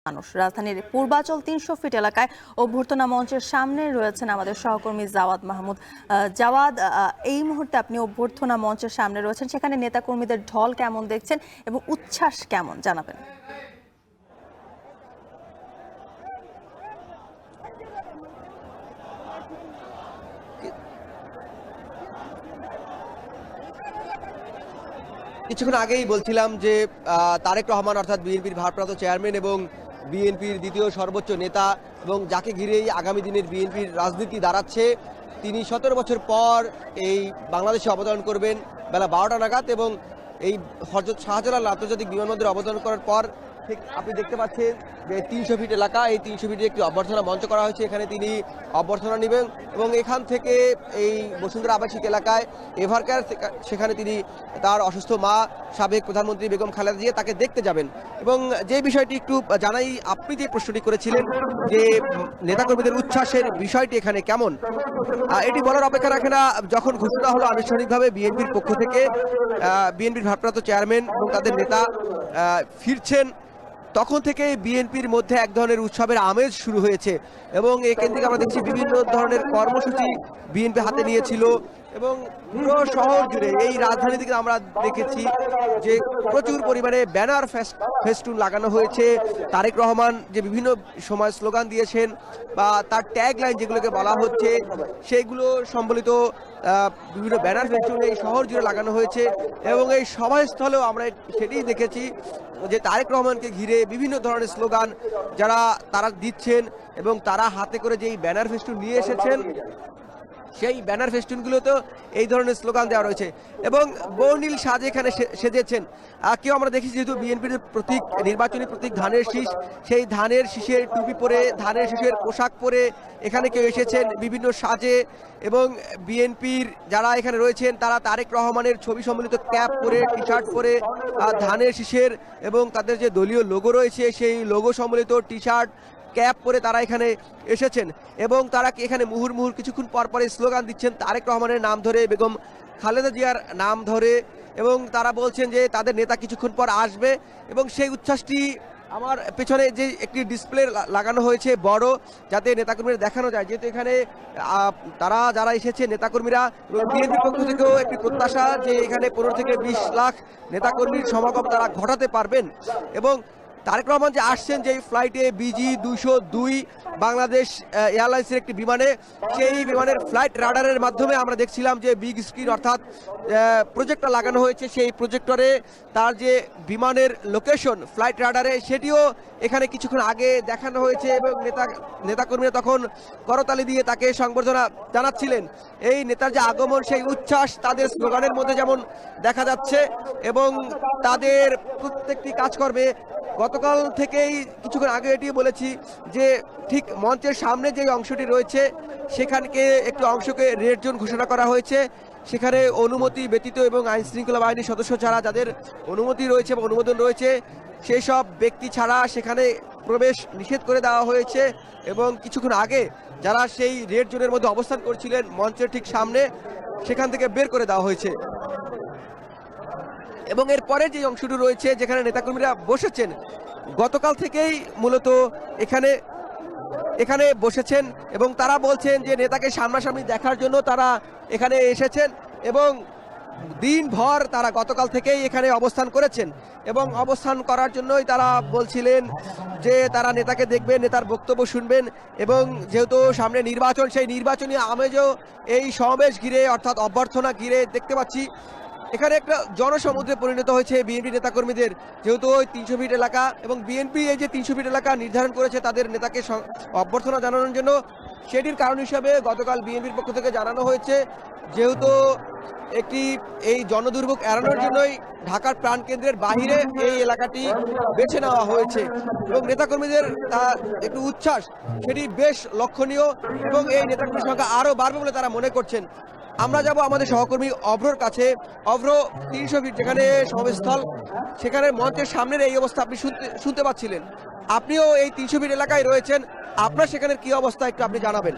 মানুষ। রাজধানীর পূর্বাচল ৩০০ ফিট এলাকায় অভ্যর্থনা মঞ্চের সামনে রয়েছেন আমাদের সহকর্মী জাওয়াদ মাহমুদ। জাওয়াদ, এই মুহূর্তে আপনি অভ্যর্থনা মঞ্চের সামনে রয়েছেন, সেখানে নেতাকর্মীদের ঢল কেমন দেখছেন এবং উচ্ছ্বাস কেমন জানাবেন? কিছুক্ষণ আগেই বলছিলাম যে তারেক রহমান অর্থাৎ বিএনপির ভারপ্রাপ্ত চেয়ারম্যান এবং বিএনপির দ্বিতীয় সর্বোচ্চ নেতা এবং যাকে ঘিরেই আগামী দিনের বিএনপির রাজনীতি দাঁড়াচ্ছে, তিনি ১৭ বছর পর এই বাংলাদেশে অবতরণ করবেন বেলা ১২টা নাগাদ এবং এই হযরত শাহজালাল আন্তর্জাতিক বিমানবন্দরে অবতরণ করার পর ঠিক আপনি দেখতে পাচ্ছেন যে ৩০০ ফিট এলাকা, এই ৩০০ ফিটে একটি অভ্যর্থনা মঞ্চ করা হয়েছে। এখানে তিনি অভ্যর্থনা নেবেন এবং এখান থেকে এই বসুন্ধরা আবাসিক এলাকায় এভারকেয়ার সেখানে তিনি তার অসুস্থ মা সাবেক প্রধানমন্ত্রী বেগম খালেদা জিয়া তাকে দেখতে যাবেন। এবং যে বিষয়টি একটু জানাই, আপনি যে প্রশ্নটি করেছিলেন যে নেতাকর্মীদের উচ্ছ্বাসের বিষয়টি এখানে কেমন, এটি বলার অপেক্ষা রাখে না। যখন ঘোষণা হলো আনুষ্ঠানিকভাবে বিএনপির পক্ষ থেকে বিএনপির ভারপ্রাপ্ত চেয়ারম্যান এবং তাদের নেতা ফিরছেন, তখন থেকে বিএনপির মধ্যে এক ধরনের উৎসবের আমেজ শুরু হয়েছে এবং এখান থেকে আমরা দেখছি বিভিন্ন ধরনের কর্মসূচি বিএনপি হাতে নিয়েছিল এবং পুরো শহর জুড়ে এই রাজধানী থেকে আমরা দেখেছি যে প্রচুর পরিমাণে ব্যানার ফেস্টুন লাগানো হয়েছে। তারেক রহমান যে বিভিন্ন সময় স্লোগান দিয়েছেন বা তার ট্যাগ লাইন যেগুলোকে বলা হচ্ছে, সেইগুলো সম্বলিত বিভিন্ন ব্যানার ফেস্টুন এই শহর জুড়ে লাগানো হয়েছে এবং এই সভাস্থলেও আমরা সেটাই দেখেছি যে তারেক রহমানকে ঘিরে বিভিন্ন ধরনের স্লোগান তারা দিচ্ছেন এবং তারা হাতে করে যেই ব্যানার ফেস্টুন নিয়ে এসেছেন, সেই ব্যানার ফেস্টুনগুলোতেও এই ধরনের স্লোগান দেওয়া রয়েছে এবং বর্ণিল সাজে এখানে সেজেছেন। কেউ আমরা দেখি যেহেতু বিএনপির প্রতীক, নির্বাচনী প্রতীক ধানের শীষ, সেই ধানের শীষের টুপি পরে, ধানের শীষের পোশাক পরে এখানে কেউ এসেছেন বিভিন্ন সাজে এবং বিএনপির যারা এখানে রয়েছেন তারা তারেক রহমানের ছবি সম্বলিত ক্যাপ পরে, টি শার্ট পরে, ধানের শীষের এবং তাদের যে দলীয় লোগো রয়েছে সেই লোগো সম্বলিত টি শার্ট ক্যাপ পরে তারা এখানে এসেছেন এবং তারা এখানে মুহুর্মুহুর কিছুক্ষণ পর পরে স্লোগান দিচ্ছেন তারেক রহমানের নাম ধরে, বেগম খালেদা জিয়ার নাম ধরে এবং তারা বলছেন যে তাদের নেতা কিছুক্ষণ পর আসবে এবং সেই উচ্ছ্বাসটি আমার পেছনে যে একটি ডিসপ্লে লাগানো হয়েছে বড়, যাতে নেতাকর্মীরা দেখানো যায়, যেহেতু এখানে তারা যারা এসেছে নেতাকর্মীরা, বিএনপির পক্ষ থেকেও একটি প্রত্যাশা যে এখানে ১৫ থেকে ২০ লাখ নেতাকর্মীর সমাগম তারা ঘটাতে পারবেন এবং তারেক রহমান যে আসছেন যে ফ্লাইটে BG 202 বাংলাদেশ এয়ারলাইন্সের একটি বিমানে, সেই বিমানের ফ্লাইট রাডারের মাধ্যমে আমরা দেখছিলাম যে বিগ স্ক্রিন অর্থাৎ প্রজেক্টর লাগানো হয়েছে, সেই প্রজেক্টরে তার যে বিমানের লোকেশন ফ্লাইট রাডারে সেটিও এখানে কিছুক্ষণ আগে দেখানো হয়েছে এবং নেতাকর্মীরা তখন করতালি দিয়ে তাকে সংবর্ধনা জানাচ্ছিলেন। এই নেতার যে আগমন, সেই উচ্ছ্বাস তাদের স্লোগানের মধ্যে যেমন দেখা যাচ্ছে এবং তাদের প্রত্যেকটি কাজকর্মে গতকাল থেকেই কিছুক্ষণ আগে এটি বলেছি যে ঠিক মঞ্চের সামনে যে অংশটি রয়েছে সেখানকে একটি অংশকে রেড জোন ঘোষণা করা হয়েছে। সেখানে অনুমতি ব্যতীত এবং আইন শৃঙ্খলা বাহিনীর সদস্য ছাড়া যাদের অনুমতি রয়েছে বা অনুমোদন রয়েছে সেই সব ব্যক্তি ছাড়া সেখানে প্রবেশ নিষেধ করে দেওয়া হয়েছে এবং কিছুক্ষণ আগে যারা সেই রেড জোনের মধ্যে অবস্থান করছিলেন মঞ্চের ঠিক সামনে, সেখান থেকে বের করে দেওয়া হয়েছে এবং এরপরে যে অংশটি রয়েছে যেখানে নেতাকর্মীরা বসেছেন, গতকাল থেকেই মূলত এখানে বসেছেন এবং তারা বলছেন যে নেতাকে সামনাসামনি দেখার জন্য তারা এখানে এসেছেন এবং দিনভর তারা গতকাল থেকেই এখানে অবস্থান করেছেন এবং অবস্থান করার জন্যই তারা বলছিলেন যে তারা নেতাকে দেখবেন, নেতার বক্তব্য শুনবেন এবং যেহেতু সামনে নির্বাচন, সেই নির্বাচনী আমেজও এই সমাবেশ ঘিরে অর্থাৎ অভ্যর্থনা ঘিরে দেখতে পাচ্ছি। এখানে একটা জনসমুদ্রে পরিণত হয়েছে বিএনপি নেতাকর্মীদের, যেহেতু ওই ৩০০ ফিট এলাকা এবং বিএনপি এই যে ৩০০ ফিট এলাকা নির্ধারণ করেছে তাদের নেতাকে অভ্যর্থনা জানানোর জন্য, সেটির কারণ হিসাবে গতকাল বিএনপির পক্ষ থেকে জানানো হয়েছে যেহেতু এই জনদুর্ভোগ এড়ানোর জন্যই ঢাকার প্রাণকেন্দ্রের বাহিরে এই এলাকাটি বেছে নেওয়া হয়েছে এবং নেতাকর্মীদের একটু উচ্ছ্বাস সেটি বেশ লক্ষণীয় এবং এই নেতাকর্মীর সংখ্যা আরও বাড়বে বলে তারা মনে করছেন। আমরা যাব আমাদের সহকর্মী অভ্রর কাছে। অভ্র, ৩০০ ফিট যেখানে সমাবেশস্থল, সেখানে মঞ্চের সামনের এই অবস্থা আপনি শুনতে পাচ্ছিলেন, আপনিও এই ৩০০ ফিট এলাকায় রয়েছেন, আপনার সেখানের কি অবস্থা একটু আপনি জানাবেন।